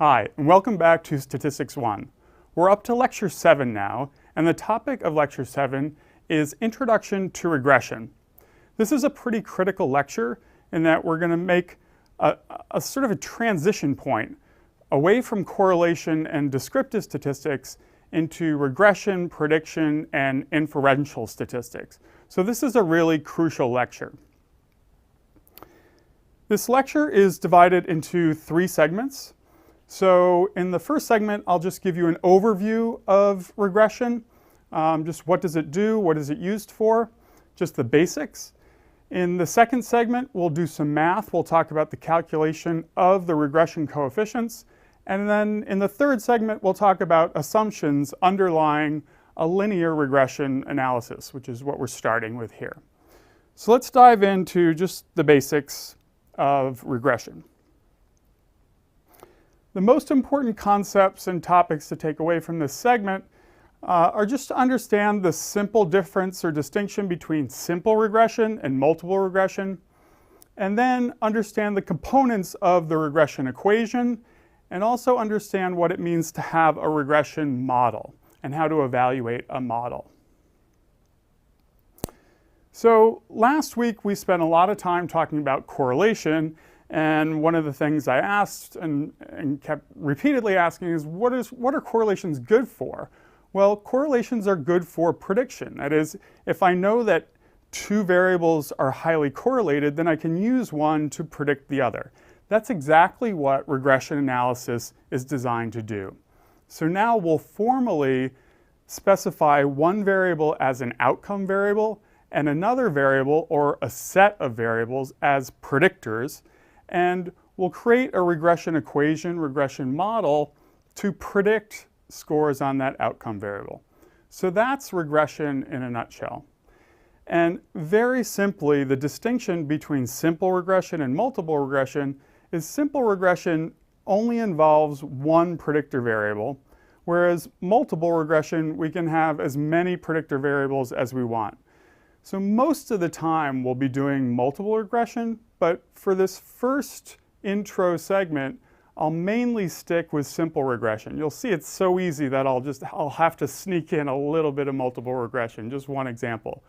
Hi, and welcome back to Statistics 1. We're up to Lecture 7 now, and the topic of Lecture 7 is Introduction to Regression. This is a pretty critical lecture in that we're going to make a sort of a transition point away from correlation and descriptive statistics into regression, prediction, and inferential statistics. So this is a really crucial lecture. This lecture is divided into 3 segments. So in the first segment, I'll just give you an overview of regression. Just what does it do, what is it used for, just the basics. In the second segment, we'll do some math. We'll talk about the calculation of the regression coefficients. And then in the third segment, we'll talk about assumptions underlying a linear regression analysis, which is what we're starting with here. So let's dive into just the basics of regression. The most important concepts and topics to take away from this segment are just to understand the simple difference or distinction between simple regression and multiple regression, and then understand the components of the regression equation, and also understand what it means to have a regression model and how to evaluate a model. So last week we spent a lot of time talking about correlation. And one of the things I asked and kept repeatedly asking is, what are correlations good for? Well, correlations are good for prediction. That is, if I know that 2 variables are highly correlated, then I can use one to predict the other. That's exactly what regression analysis is designed to do. So now we'll formally specify one variable as an outcome variable and another variable or a set of variables as predictors. And we'll create a regression equation, regression model, to predict scores on that outcome variable. So that's regression in a nutshell. And very simply, the distinction between simple regression and multiple regression is simple regression only involves one predictor variable, whereas multiple regression, we can have as many predictor variables as we want. So most of the time we'll be doing multiple regression, but for this first intro segment, I'll mainly stick with simple regression. You'll see it's so easy that I'll have to sneak in a little bit of multiple regression, just one example,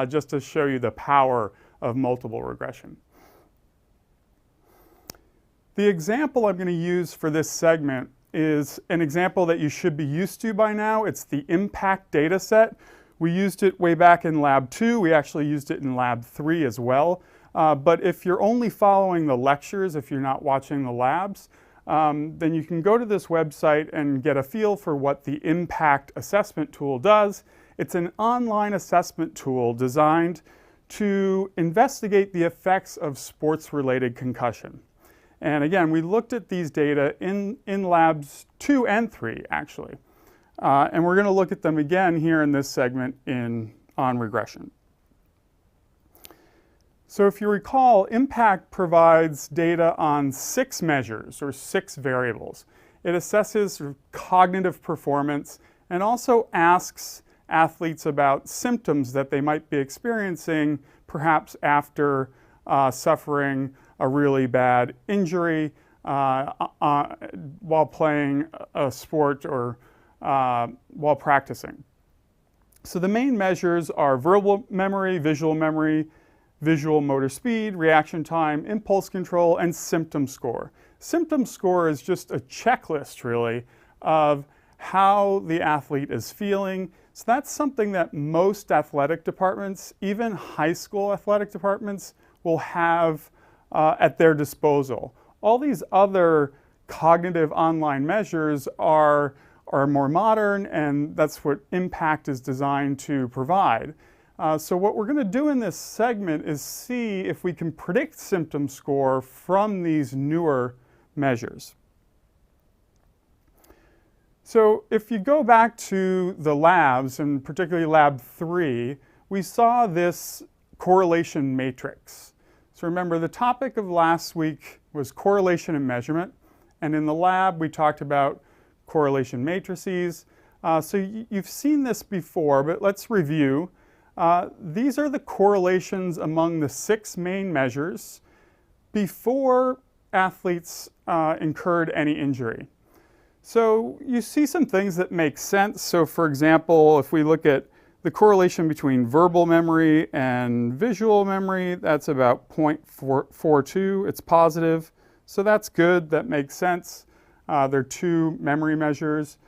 just to show you the power of multiple regression. The example I'm going to use for this segment is an example that you should be used to by now. It's the impact data set. We used it way back in Lab 2. We actually used it in Lab 3 as well. But if you're only following the lectures, if you're not watching the labs, then you can go to this website and get a feel for what the impact assessment tool does. It's an online assessment tool designed to investigate the effects of sports-related concussion. And again, we looked at these data in Labs 2 and 3, actually. And we're going to look at them again here in this segment on regression. So if you recall, impact provides data on 6 measures or 6 variables. It assesses sort of cognitive performance and also asks athletes about symptoms that they might be experiencing perhaps after suffering a really bad injury while playing a sport or while practicing. So the main measures are verbal memory, visual motor speed, reaction time, impulse control, and symptom score. Symptom score is just a checklist, really, of how the athlete is feeling. So that's something that most athletic departments, even high school athletic departments, will have at their disposal. All these other cognitive online measures are more modern, and that's what impact is designed to provide. So what we're going to do in this segment is see if we can predict symptom score from these newer measures. So if you go back to the labs, and particularly Lab 3, we saw this correlation matrix. So remember, the topic of last week was correlation and measurement, and in the lab we talked about correlation matrices. So you've seen this before, but let's review. These are the correlations among the 6 main measures before athletes incurred any injury. So you see some things that make sense. So for example, if we look at the correlation between verbal memory and visual memory, that's about 0.42. It's positive. So that's good. That makes sense. They're two memory measures.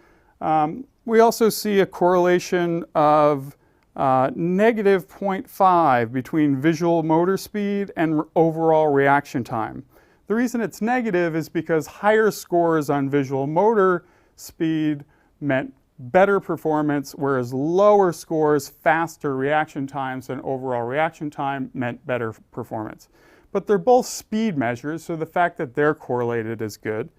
We also see a correlation of negative 0.5 between visual motor speed and overall reaction time. The reason it's negative is because higher scores on visual motor speed meant better performance, whereas lower scores, faster reaction times and overall reaction time meant better performance. But they're both speed measures, so the fact that they're correlated is good.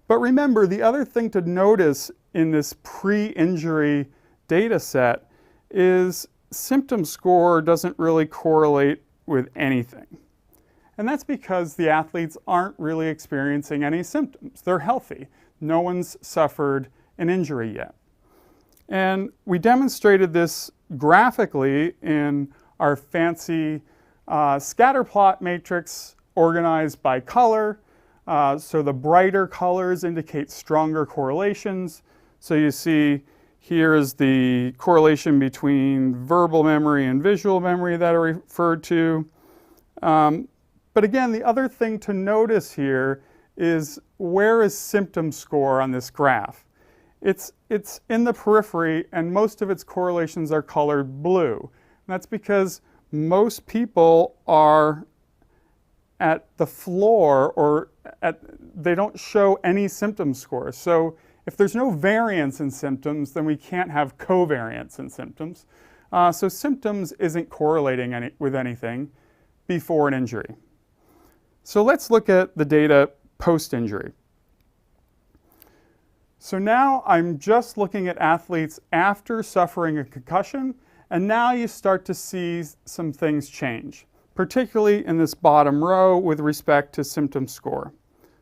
But remember, the other thing to notice in this pre-injury data set is symptom score doesn't really correlate with anything. And that's because the athletes aren't really experiencing any symptoms. They're healthy. No one's suffered an injury yet. And we demonstrated this graphically in our fancy scatter plot matrix organized by color. So the brighter colors indicate stronger correlations. So you see here is the correlation between verbal memory and visual memory that I referred to. But again, the other thing to notice here is where is symptom score on this graph? It's in the periphery, and most of its correlations are colored blue. And that's because most people are at the floor, or they don't show any symptom score. So if there's no variance in symptoms, then we can't have covariance in symptoms. So symptoms isn't correlating with anything before an injury. So let's look at the data post-injury. So now I'm just looking at athletes after suffering a concussion, and now you start to see some things change, particularly in this bottom row with respect to symptom score.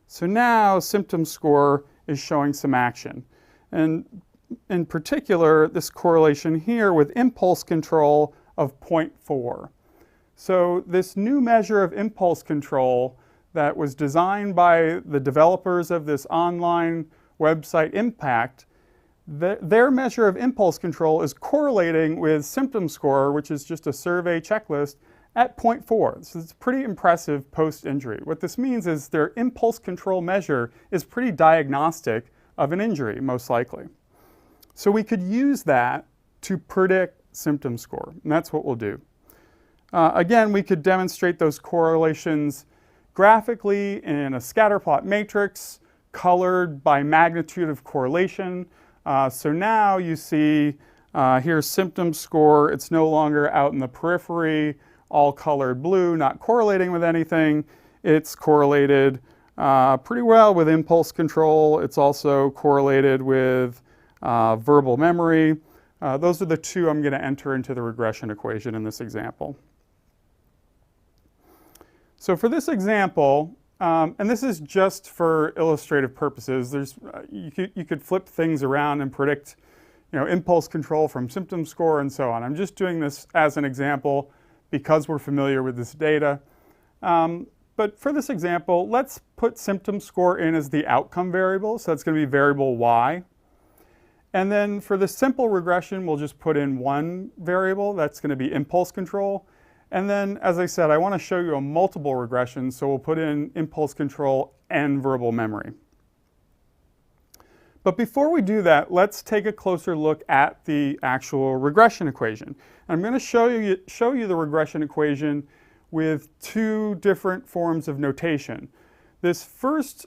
So now symptom score is showing some action. And in particular, this correlation here with impulse control of 0.4. So this new measure of impulse control that was designed by the developers of this online website Impact, their measure of impulse control is correlating with symptom score, which is just a survey checklist, at 0.4. So it's pretty impressive post-injury. What this means is their impulse control measure is pretty diagnostic of an injury, most likely. So we could use that to predict symptom score, and that's what we'll do. Again, we could demonstrate those correlations graphically in a scatter plot matrix, colored by magnitude of correlation. So now you see here's symptom score. It's no longer out in the periphery, all colored blue, not correlating with anything. It's correlated pretty well with impulse control. It's also correlated with verbal memory. Those are the two I'm going to enter into the regression equation in this example. So for this example, and this is just for illustrative purposes, you could flip things around and predict impulse control from symptom score and so on. I'm just doing this as an example because we're familiar with this data. But for this example, let's put symptom score in as the outcome variable. So that's going to be variable y. And then for the simple regression, we'll just put in one variable. That's going to be impulse control. And then, as I said, I want to show you a multiple regression, so we'll put in impulse control and verbal memory. But before we do that, let's take a closer look at the actual regression equation. I'm going to show you the regression equation with two different forms of notation. This first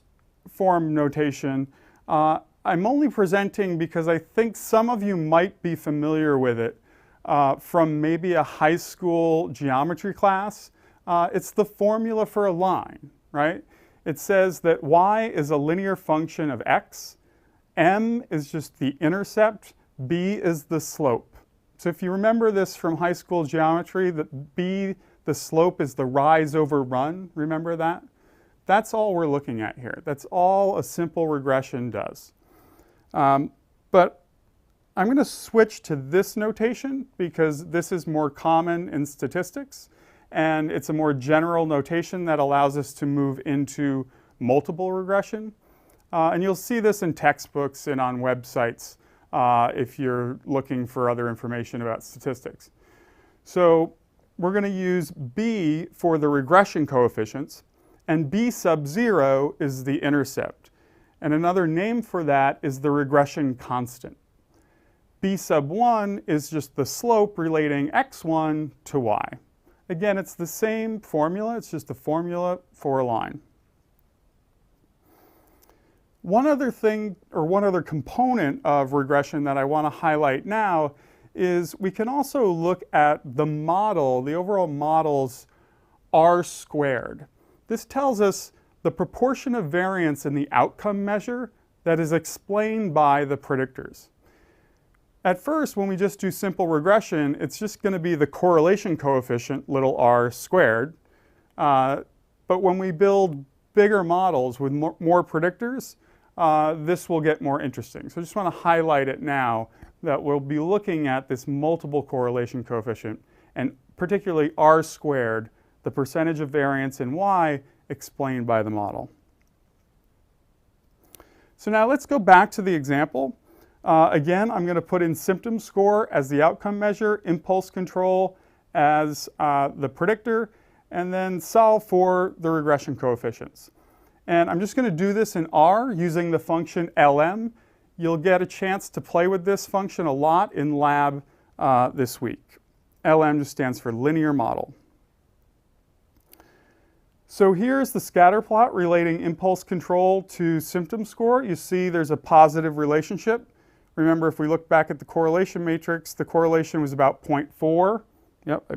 form notation, I'm only presenting because I think some of you might be familiar with it from maybe a high school geometry class. It's the formula for a line, right? It says that y is a linear function of x, m is just the intercept, b is the slope. So if you remember this from high school geometry, that b, the slope, is the rise over run, remember that? That's all we're looking at here. That's all a simple regression does. But I'm going to switch to this notation because this is more common in statistics, and it's a more general notation that allows us to move into multiple regression. And you'll see this in textbooks and on websites if you're looking for other information about statistics. So we're going to use b for the regression coefficients, and b sub 0 is the intercept. And another name for that is the regression constant. B sub 1 is just the slope relating x1 to y. Again, it's the same formula, it's just a formula for a line. One other thing, or one other component of regression that I want to highlight now is we can also look at the model, the overall model's R squared. This tells us the proportion of variance in the outcome measure that is explained by the predictors. At first, when we just do simple regression, it's just going to be the correlation coefficient, little r squared. But when we build bigger models with more predictors, this will get more interesting. So I just want to highlight it now that we'll be looking at this multiple correlation coefficient, and particularly r squared, the percentage of variance in y explained by the model. So now let's go back to the example. Again, I'm going to put in symptom score as the outcome measure, impulse control as the predictor, and then solve for the regression coefficients. And I'm just going to do this in R using the function LM. You'll get a chance to play with this function a lot in lab this week. LM just stands for linear model. So here's the scatter plot relating impulse control to symptom score. You see there's a positive relationship. Remember, if we look back at the correlation matrix, the correlation was about 0.4. Yep, I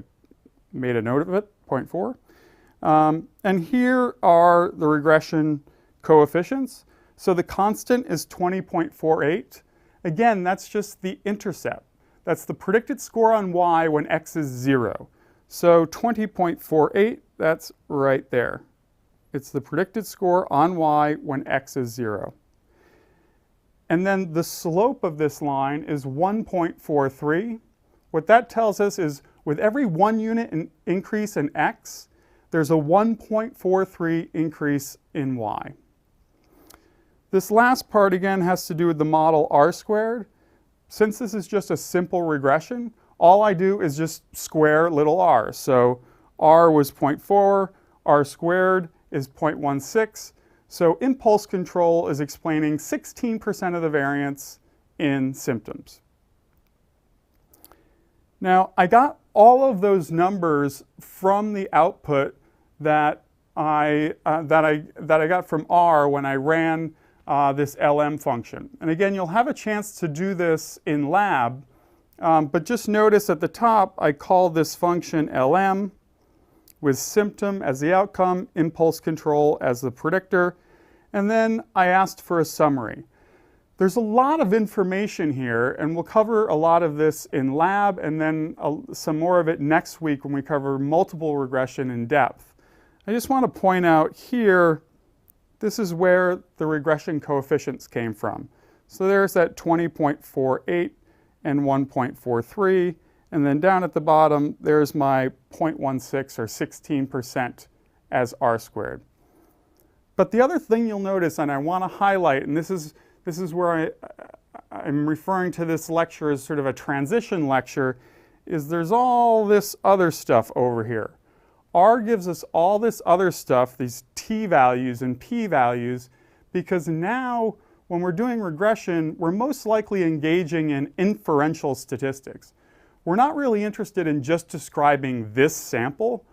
made a note of it, 0.4. And here are the regression coefficients. So the constant is 20.48. Again, that's just the intercept. That's the predicted score on y when x is 0. So 20.48, that's right there. It's the predicted score on y when x is 0. And then the slope of this line is 1.43. What that tells us is with every 1 unit increase in x, there's a 1.43 increase in y. This last part again has to do with the model R squared. Since this is just a simple regression, all I do is just square little r. So r was 0.4, r squared is 0.16. So impulse control is explaining 16% of the variance in symptoms. Now, I got all of those numbers from the output that I got from R when I ran this LM function. And again, you'll have a chance to do this in lab, but just notice at the top, I call this function LM with symptom as the outcome, impulse control as the predictor, and then I asked for a summary. There's a lot of information here, and we'll cover a lot of this in lab, and then some more of it next week when we cover multiple regression in depth. I just want to point out here, this is where the regression coefficients came from. So there's that 20.48 and 1.43, and then down at the bottom, there's my 0.16 or 16% as r squared. But the other thing you'll notice, and I want to highlight, and this is where I'm referring to this lecture as sort of a transition lecture, is there's all this other stuff over here. R gives us all this other stuff, these t values and p values, because now when we're doing regression, we're most likely engaging in inferential statistics. We're not really interested in just describing this sample.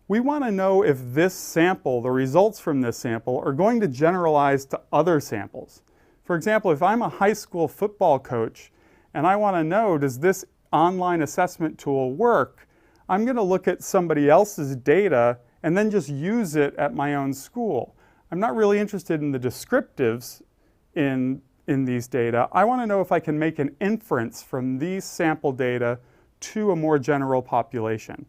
We want to know if this sample, the results from this sample, are going to generalize to other samples. For example, if I'm a high school football coach and I want to know, does this online assessment tool work, I'm going to look at somebody else's data and then just use it at my own school. I'm not really interested in the descriptives in these data. I want to know if I can make an inference from these sample data to a more general population.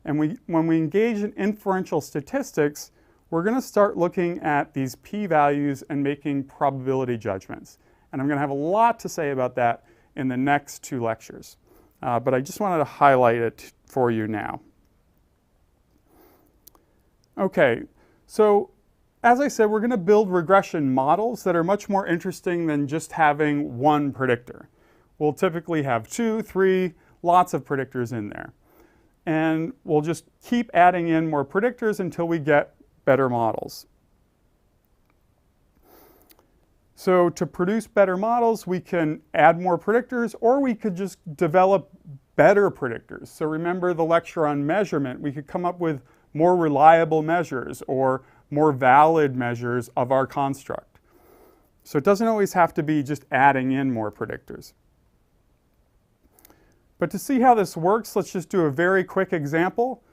And when we engage in inferential statistics, we're going to start looking at these p-values and making probability judgments. And I'm going to have a lot to say about that in the next 2 lectures. But I just wanted to highlight it for you now. Okay, so as I said, we're going to build regression models that are much more interesting than just having one predictor. We'll typically have 2, 3, lots of predictors in there. And we'll just keep adding in more predictors until we get better models. So to produce better models, we can add more predictors, or we could just develop better predictors. So remember the lecture on measurement. We could come up with more reliable measures or more valid measures of our construct. So it doesn't always have to be just adding in more predictors. But to see how this works, let's just do a very quick example.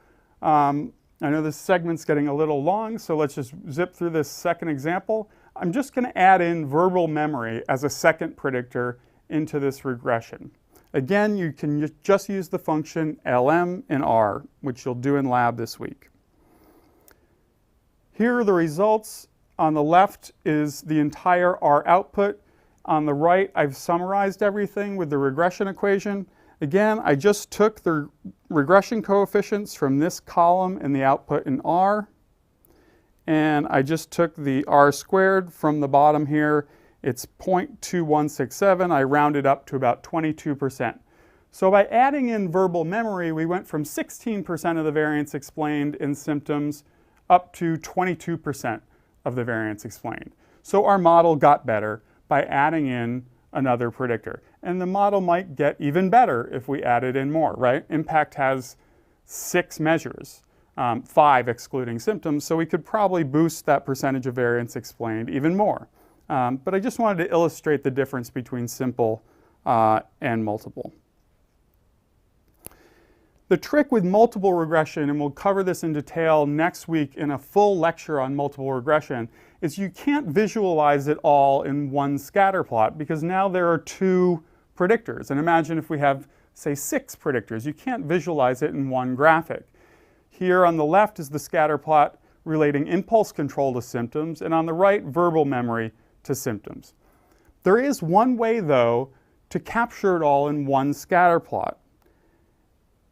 I know this segment's getting a little long, so let's just zip through this second example. I'm just going to add in verbal memory as a second predictor into this regression. Again, you can just use the function lm in R, which you'll do in lab this week. Here are the results. On the left is the entire R output. On the right, I've summarized everything with the regression equation. Again, I just took the regression coefficients from this column in the output in R, and I just took the R squared from the bottom here. It's 0.2167. I rounded up to about 22%. So by adding in verbal memory, we went from 16% of the variance explained in symptoms up to 22% of the variance explained. So our model got better by adding in another predictor. And the model might get even better if we added in more, right? Impact has 6 measures, 5 excluding symptoms, so we could probably boost that percentage of variance explained even more. But I just wanted to illustrate the difference between simple and multiple. The trick with multiple regression, and we'll cover this in detail next week in a full lecture on multiple regression, is you can't visualize it all in one scatter plot because now there are 2 predictors. And imagine if we have, say, 6 predictors. You can't visualize it in one graphic. Here on the left is the scatter plot relating impulse control to symptoms, and on the right, verbal memory to symptoms. There is one way, though, to capture it all in one scatter plot.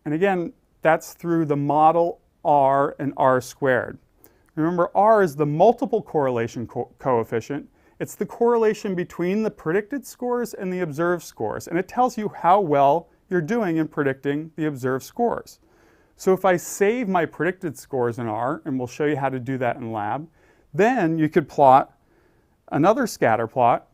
And again, that's through the model R and R squared. Remember, R is the multiple correlation coefficient. It's the correlation between the predicted scores and the observed scores, and it tells you how well you're doing in predicting the observed scores. So if I save my predicted scores in R, and we'll show you how to do that in lab, then you could plot another scatter plot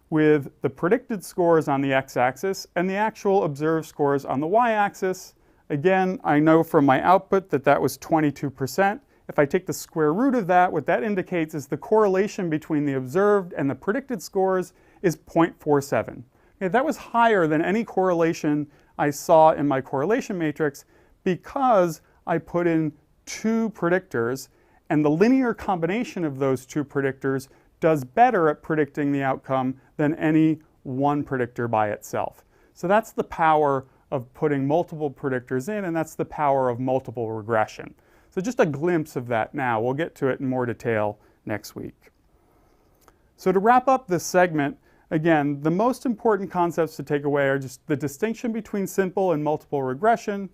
with the predicted scores on the x-axis and the actual observed scores on the y-axis. Again, I know from my output that that was 22%. If I take the square root of that, what that indicates is the correlation between the observed and the predicted scores is 0.47. Okay, that was higher than any correlation I saw in my correlation matrix because I put in 2 predictors, and the linear combination of those 2 predictors does better at predicting the outcome than any one predictor by itself. So that's the power of putting multiple predictors in, and that's the power of multiple regression. So just a glimpse of that now. We'll get to it in more detail next week. So to wrap up this segment, again, the most important concepts to take away are just the distinction between simple and multiple regression,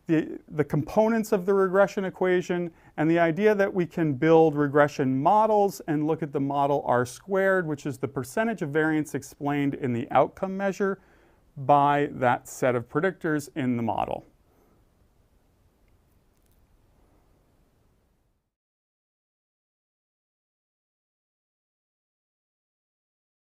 the components of the regression equation, and the idea that we can build regression models and look at the model R squared, which is the percentage of variance explained in the outcome measure by that set of predictors in the model.